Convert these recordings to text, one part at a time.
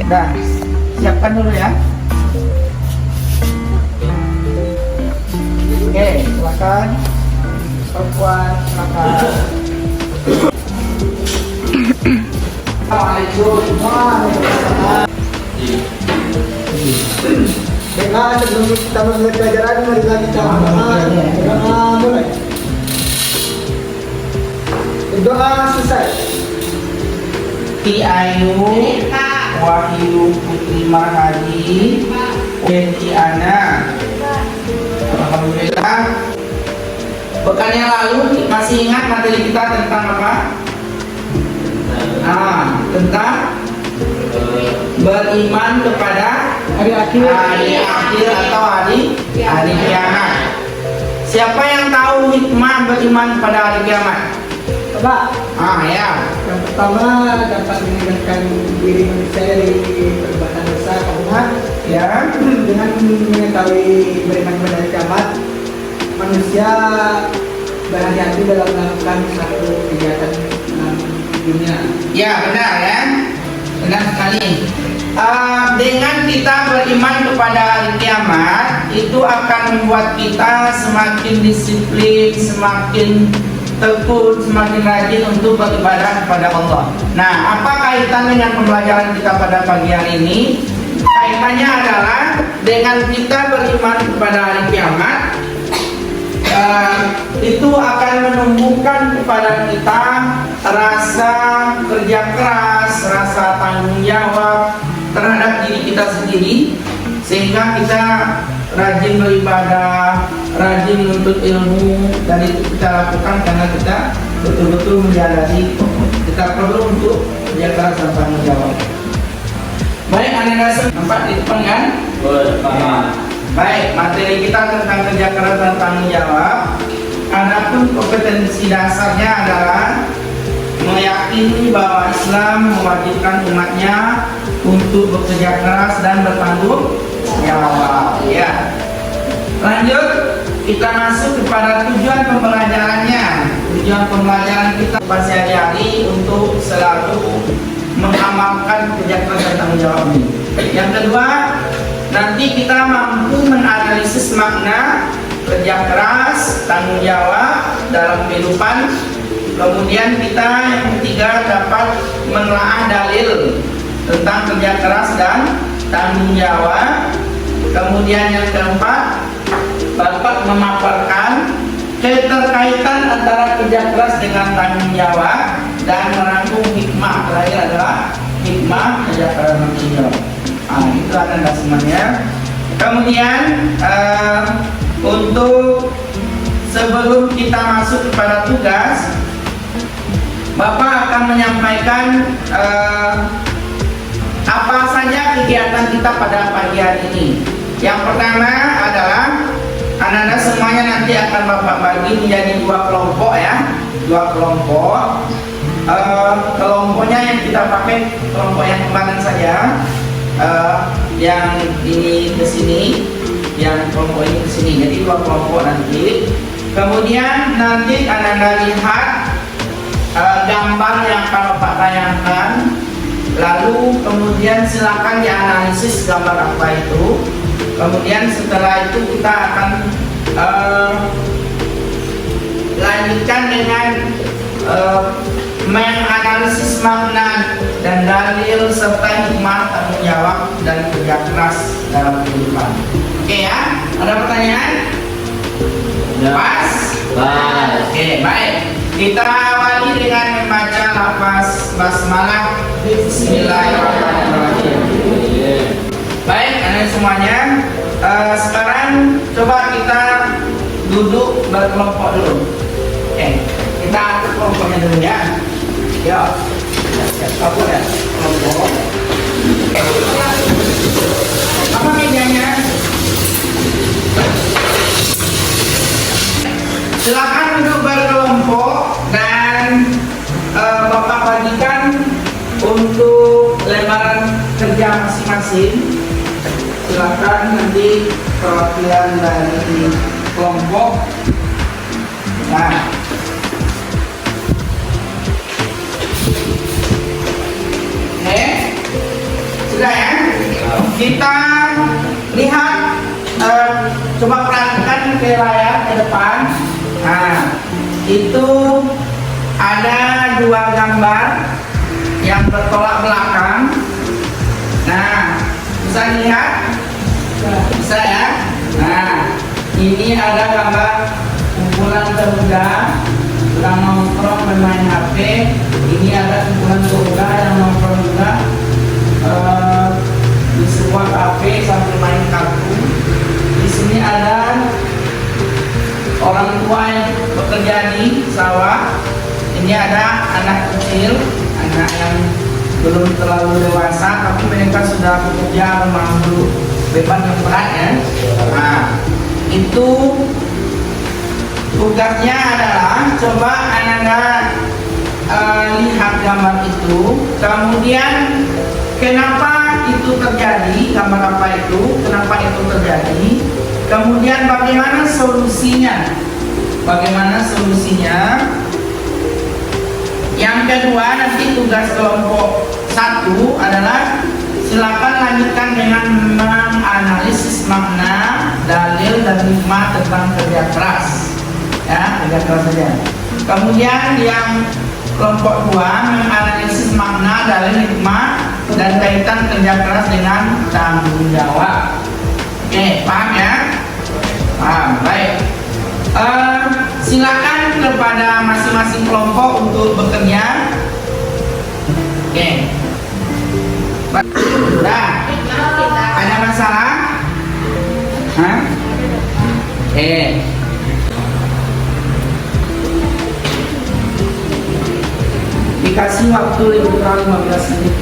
Nah, siapkan dulu ya. Oke, silakan. Perempuan, silakan. Assalamualaikum. Waalaikumsalam. Baiklah, sebelum kita mulai pelajaran, marilah kita mulai. Doa selesai. Ayu Wahyu Putri Marhadi binti Ana. Alhamdulillah. Pekan yang lalu masih ingat materi kita tentang apa? Tentang beriman kepada hari akhir atau hari kiamat. Siapa yang tahu hikmah beriman pada hari kiamat? Coba. Ya. Yang pertama dapat mengingatkan diri manusia dari perbuatan dosa karena ya dengan mengetahui beriman pada hari kiamat, manusia berhati-hati dalam melakukan satu kegiatan dunia. Ya benar ya, benar sekali. Dengan kita beriman kepada hari kiamat, itu akan membuat kita semakin disiplin, semakin tekun, semakin rajin untuk beribadah kepada Allah. Nah, apa kaitan dengan pembelajaran kita pada pagi hari ini? Kaitannya adalah dengan kita beriman kepada hari kiamat, itu akan menumbuhkan kepada kita rasa kerja keras, rasa tanggung jawab terhadap diri kita sendiri, sehingga kita rajin beribadah, rajin menuntut ilmu, dan itu kita lakukan karena kita betul-betul menyadari kita perlu untuk kerja keras dan tanggung jawab. Baik, anak-anak nampak di depan kan? Baik, materi kita tentang kerja keras dan tanggung jawab. Adapun kompetensi dasarnya adalah meyakini bahwa Islam mewajibkan umatnya untuk bekerja keras dan bertanggung jawab. Ya. Lanjut, kita masuk kepada tujuan pembelajarannya. Tujuan pembelajaran kita sehari-hari untuk selalu mengamalkan kerja keras dan tanggung jawab ini. Yang kedua, nanti kita mampu menganalisis makna kerja keras, tanggung jawab dalam kehidupan. Kemudian kita yang ketiga dapat menelaah dalil tentang kerja keras dan tanggung jawab. Kemudian yang keempat dapat memaparkan keterkaitan antara kerja keras dengan tanggung jawab dan merangkum hikmah. Terakhir adalah hikmah kerja keras dan tanggung jawab. Itu ada semuanya. Kemudian untuk sebelum kita masuk kepada tugas, Bapak akan menyampaikan apa saja kegiatan kita pada pagi hari ini. Yang pertama adalah anak-anak semuanya nanti akan Bapak bagi menjadi dua kelompok ya, dua kelompok. Kelompoknya yang kita pakai kelompok yang kemarin saja. Yang ini ke sini, yang kelompok ini ke sini. Jadi dua kelompok nanti. Kemudian nanti anak-anak lihat gambar yang akan Bapak tayangkan. Lalu kemudian silakan dianalisis gambar apa itu. Kemudian setelah itu kita akan lanjutkan dengan menganalisis makna dan dalil serta hikmah tanggung jawab dan kerja keras dalam kehidupan. Oke ya, ada pertanyaan? Pas? Oke, baik. Kita awali dengan membaca lafaz basmalah. Bismillahirrahmanirrahim. Baik, anak semuanya. Sekarang coba kita duduk berkelompok dulu. Kita atur kelompoknya dulu ya. Yo, siap ya kelompok. Apa mejanya? Silakan duduk berkelompok dan Bapak bagikan untuk lembaran kerja masing-masing. Silakan nanti perwakilan dari kelompok. Nah, sudah ya. kita lihat, coba perhatikan ke layar ke depan. Nah, itu ada dua gambar yang bertolak belakang. Nah, bisa lihat? Bisa ya? Nah, ini ada gambar kumpulan pemuda yang nongkrong bermain HP. Ini ada kumpulan pemuda yang nongkrong juga di sebuah kafe sambil main kartu. Di sini ada orang tua yang bekerja di sawah. Ini ada anak kecil, anak yang belum terlalu dewasa, tapi mereka sudah bekerja memangku beban yang berat ya. Nah, itu tugasnya adalah coba anak-anak lihat gambar itu, kemudian kenapa itu terjadi, gambar apa itu, kenapa itu terjadi, kemudian bagaimana solusinya, Yang kedua, nanti tugas kelompok 1 adalah silakan lanjutkan dengan menganalisis makna, dalil dan hikmah tentang kerja keras. Ya, kerja keras saja. Kemudian yang kelompok 2 menganalisis makna, dalil, hikmah dan kaitan kerja keras dengan tanggung jawab. Oke, paham ya? Paham, baik. Silakan kepada masing-masing kelompok untuk bekerja. Oke. Sudah? Ada masalah? Hah? Oke. Dikasih waktu lebih kurang 15 menit.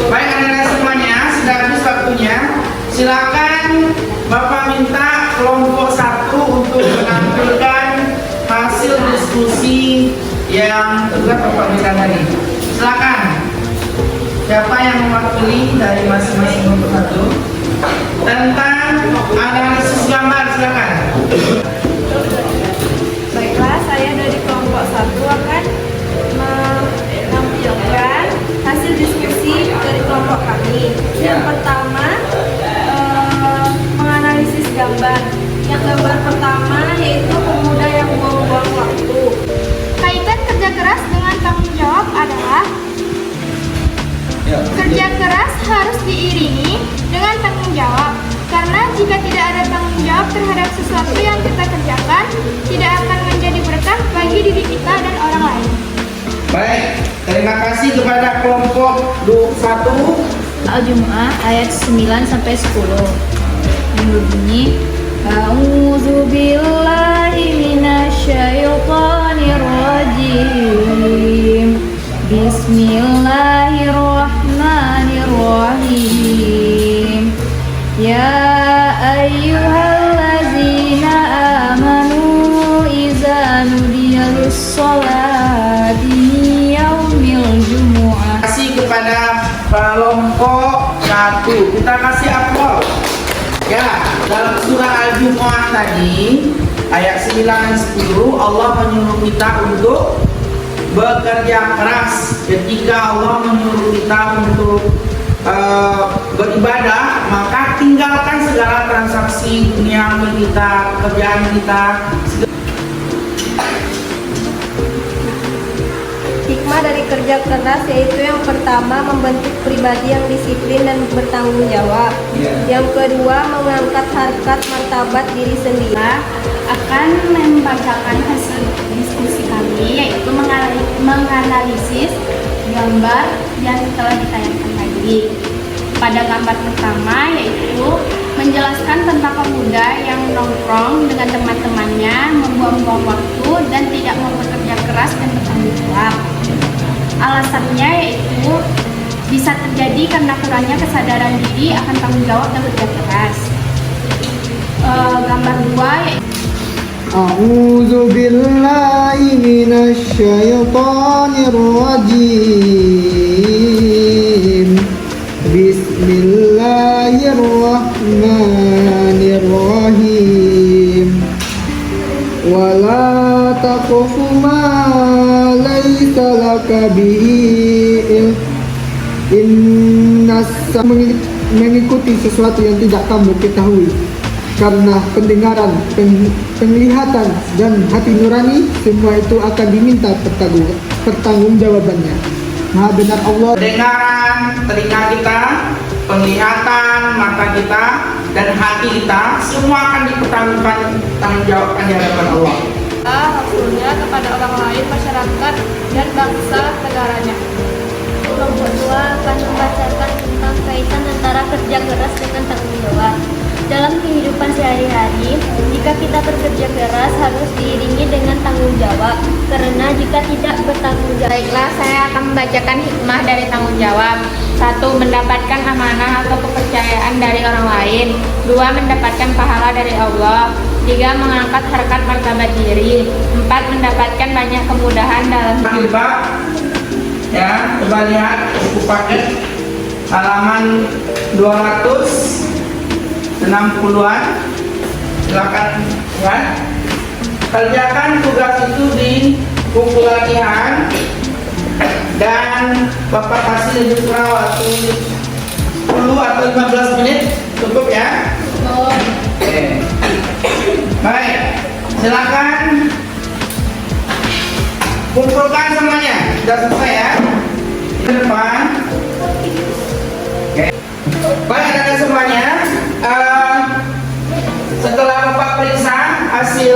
Baik anak-anak semuanya, sudah habis waktunya. Silakan Bapak minta kelompok 1 untuk menampilkan hasil diskusi yang juga Bapak minta tadi. Silakan. Siapa yang mewakili dari masing-masing kelompok 1 tentang analisis gambar, silakan. Baiklah, saya dari kelompok 1 akan menampilkan hasil diskusi dari kelompok kami. Yang pertama, menganalisis gambar. Yang gambar pertama yaitu pemuda yang buang-buang waktu. Kaitan kerja keras dengan tanggung jawab adalah kerja keras harus diiringi dengan tanggung jawab. Karena jika tidak ada tanggung jawab terhadap sesuatu yang kita kerjakan, tidak akan menjadi berkah bagi diri kita dan orang lain. Baik, terima kasih kepada kelompok 1. Al-Jumu'ah ayat 9 sampai 10. Yang berbunyi, A'udzu billahi minasyaitonir rajim. Bismillahirrahmanirrahim. Ya ayyuhallazina amanu iza nudiya lis-sholati min yaumil jumu'ah. Terima kasih kepada kelompok 1. Kita kasih aplaus. Ya, dalam surah Al-Jumu'ah tadi ayat 9 dan 10 Allah menyuruh kita untuk bekerja keras. Ketika Allah menyuruh kita untuk beribadah, maka tinggalkan segala transaksi dunia kita, pekerjaan kita. Hikmah dari kerja keras yaitu yang pertama membentuk pribadi yang disiplin dan bertanggung jawab. Yang kedua mengangkat harkat martabat diri sendiri. Akan membacakan hasil diskusi kami, yaitu menganalisis gambar yang telah ditayangkan tadi. Pada gambar pertama yaitu menjelaskan tentang pemuda yang nongkrong dengan teman-temannya, membuang-buang waktu dan tidak mau bekerja keras dan bertanggung jawab. Alasannya yaitu bisa terjadi karena kurangnya kesadaran diri akan tanggung jawab dan bekerja keras. Gambar 2 yaitu A'udzu billahi minasy syaithanir rajim. Bismillahirrahmanirrahim. Wala taqfu ma laysa laka bihi ilm. Mengikuti sesuatu yang tidak kamu ketahui, karena pendengaran, penglihatan, dan hati nurani semua itu akan diminta pertanggungjawabannya. Maha benar Allah. Pendengaran telinga kita, penglihatan mata kita, dan hati kita semua akan dipertanggungjawabkan di hadapan Allah. Rasulnya kepada orang lain, masyarakat, dan bangsa negaranya. Kelompok 2 akan membacakan tentang kaitan antara kerja keras dengan tanggung jawab. Dalam kehidupan sehari-hari, jika kita bekerja keras harus diiringi dengan tanggung jawab. Karena jika tidak bertanggung jawab, Baiklah, saya akan membacakan hikmah dari tanggung jawab. 1. Mendapatkan amanah atau kepercayaan dari orang lain. 2. Mendapatkan pahala dari Allah. 3. Mengangkat harkat martabat diri. 4. Mendapatkan banyak kemudahan dalam hidup. Pak, ya, coba lihat buku paket halaman 260-an. Silakan ya. Kerjakan tugas itu di buku latihan dan Bapak kasih juga waktu 10 atau 15 menit cukup ya. Oke. Baik, silakan kumpulkan semuanya. Sudah selesai ya. Ke depan. Oke. Baik, ada semuanya. Setelah Bapak periksa hasil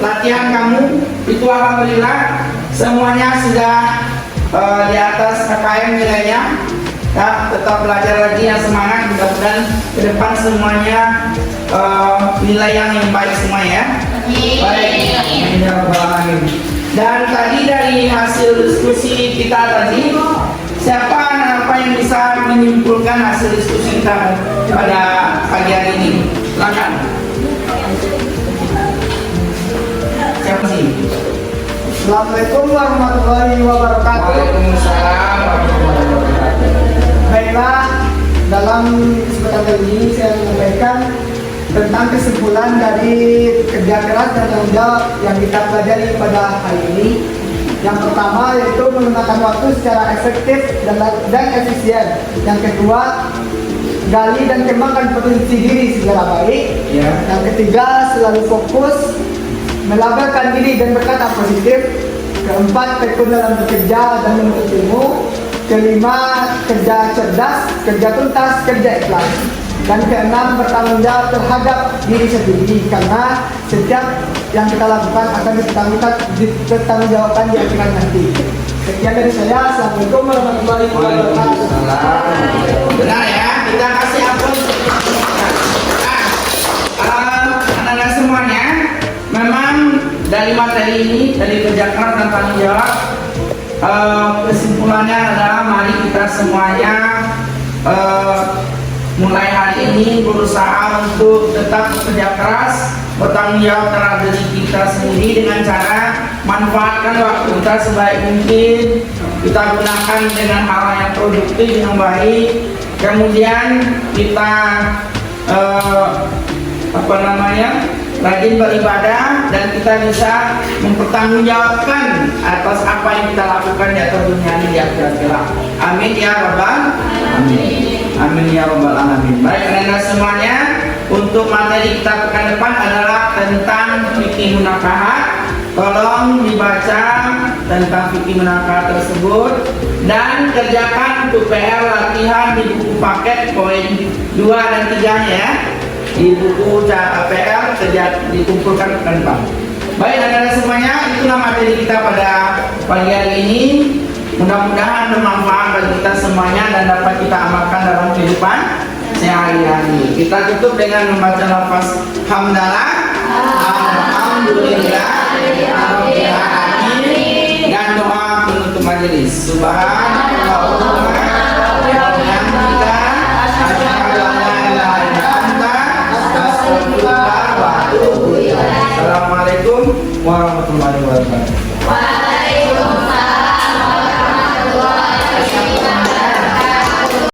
latihan kamu, itu alhamdulillah semuanya sudah di atas KKM nilainya. Ya, tetap belajar lagi yang semangat, mudah-mudahan ke depan semuanya nilai yang baik semua ya. Baik. Amin ya rabbal alamin. Dan tadi dari hasil diskusi kita tadi, siapa yang bisa menyimpulkan hasil diskusi kita pada pagi hari ini? Silakan. Siapa sih? Assalamualaikum warahmatullahi wabarakatuh. Waalaikumsalam warahmatullahi wabarakatuh. Baiklah, dalam kesempatan kali ini saya menyampaikan tentang kesimpulan dari kerja keras dan tanggung jawab yang kita pelajari pada hari ini. Yang pertama yaitu menggunakan waktu secara efektif dan efisien. Yang kedua, gali dan kembangkan potensi diri secara baik. Ya. Yang ketiga, selalu fokus melabelkan diri dan berkata positif. Keempat, tekun dalam bekerja dan menuntut ilmu. Kelima, kerja cerdas, kerja tuntas, kerja ikhlas. Dan keenam, bertanggung jawab terhadap diri sendiri, karena setiap yang kita lakukan akan dipertanggungjawabkan di akhirat nanti. Sekian dari saya. Assalamualaikum warahmatullahi wabarakatuh. Benar ya, kita kasih ampun. Anak-anak semuanya, memang dari materi ini, dari kerja keras dan tanggung jawab, kesimpulannya adalah mari kita semuanya mulai hari ini berusaha untuk tetap bekerja keras, bertanggung jawab terhadap diri kita sendiri dengan cara manfaatkan waktu kita sebaik mungkin, kita gunakan dengan hal yang produktif yang baik, kemudian kita rajin beribadah, dan kita bisa mempertanggungjawabkan atas apa yang kita lakukan di atas dunia ini di akhirat kelak. Amin ya rabbal alamin. Amin ya rabbal alamin. Baik, anak semuanya, untuk materi kita pekan depan adalah tentang fikih munakahat. Tolong dibaca tentang fikih munakahat tersebut dan kerjakan untuk PR latihan di buku paket poin 2 dan 3-nya ya. Di buku PR dikumpulkan ke depan. Baik, anak-anak semuanya, itulah materi kita pada pagi hari ini. Mudah-mudahan bermanfaat bagi kita semuanya dan dapat kita amalkan dalam kehidupan sehari-hari. Kita tutup dengan membaca lafaz hamdalah, alhamdulillah, dan doa penutup majelis. Subhanallah.